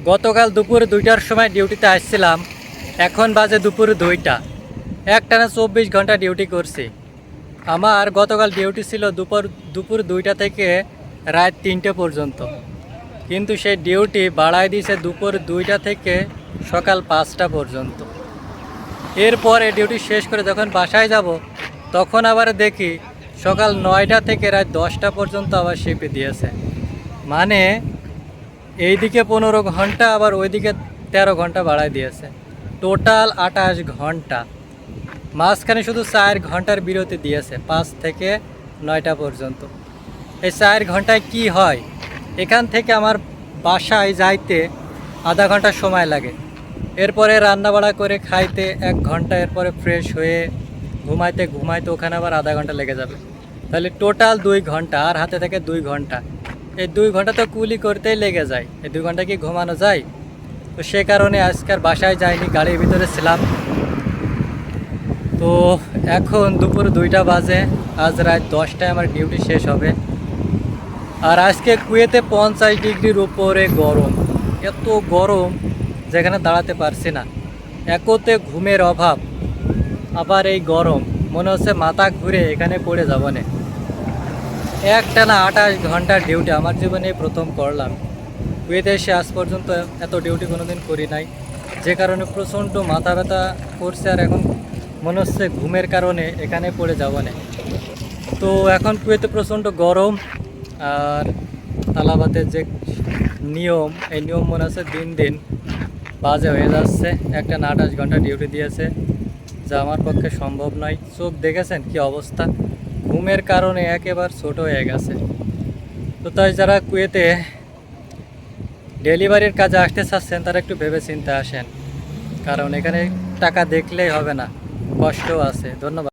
গতকাল দুপুর 2টার সময় ডিউটিতে আসছিলাম, এখন বাজে দুপুর 2টা। একটানা 24 ঘন্টা ডিউটি করছি। আমার গতকাল ডিউটি ছিল দুপুর 2টা থেকে রাত 3টে পর্যন্ত, কিন্তু সেই ডিউটি বাড়ায় দিয়েছে দুপুর 2টা থেকে সকাল 5টা পর্যন্ত। এরপরে ডিউটি শেষ করে যখন বাসায় যাব, তখন আবার দেখি সকাল 9টা থেকে রাত 10টা পর্যন্ত আবার শিফট দিয়েছে। মানে এইদিকে 15 ঘন্টা, আবার ওইদিকে 13 ঘন্টা বাড়ায় দিয়েছে। টোটাল 28 ঘন্টা। মাঝখানে শুধু 4 ঘন্টার বিরতি দিয়েছে, 5 থেকে 9টা পর্যন্ত। এই 4 ঘন্টায় কি হয়, এখান থেকে আমার বাসায় যাইতে আধা ঘন্টা সময় লাগে। এরপরে রান্নাবাড়া করে খাইতে 1 ঘন্টা, এরপরে ফ্রেশ হয়ে ঘুমাইতে ওখানে আবার আধা ঘন্টা লেগে যাবে। তাহলে টোটাল 2 ঘন্টা, আর হাতে থেকে 2 ঘন্টা। এই 2 ঘন্টা তো কুলি করতেই লেগে যায়। এই 2 ঘন্টা কি ঘুমানো যায়? তো সে কারণে আজকাল বাসায় যাইনি, গাড়ির ভিতরে ছিলাম। তো এখন দুপুর 2টা বাজে, আজ রাত 10টায় আমার ডিউটি শেষ হবে। আর আজকে কুয়েতে 50 ডিগ্রির উপরে গরম, এত গরম যেখানে দাঁড়াতে পারছি না। একতে ঘুমের অভাব, আবার এই গরম, মনে হচ্ছে মাথা ঘুরে এখানে পড়ে যাব না। একটানা 28 ঘন্টার ডিউটি আমার জীবনে প্রথম করলাম। কুয়েতে এসে আজ পর্যন্ত এত ডিউটি কোনোদিন করি নাই, যে কারণে প্রচণ্ড মাথা ব্যথা করছে। আর এখন মনে হচ্ছে ঘুমের কারণে এখানে পড়ে যাব না। তো এখন কুয়েতে প্রচণ্ড গরম, আর তালাবাতের যে নিয়ম, এই নিয়ম মনে হচ্ছে দিন দিন বাজে হয়ে যাচ্ছে। একটানা 28 ঘন্টা ডিউটি দিয়েছে, যা আমার পক্ষে সম্ভব নয়। চোখ দেখেছেন কি অবস্থা, ঘুমের কারণে একেবারে ছোট হয়ে গেছে। তো তাই যারা কুয়েতে ডেলিভারির কাজে আসতে চাচ্ছেন, তারা একটু ভেবে চিন্তে আসেন, কারণ এখানে টাকা দেখলেই হবে না, কষ্টও আছে। ধন্যবাদ।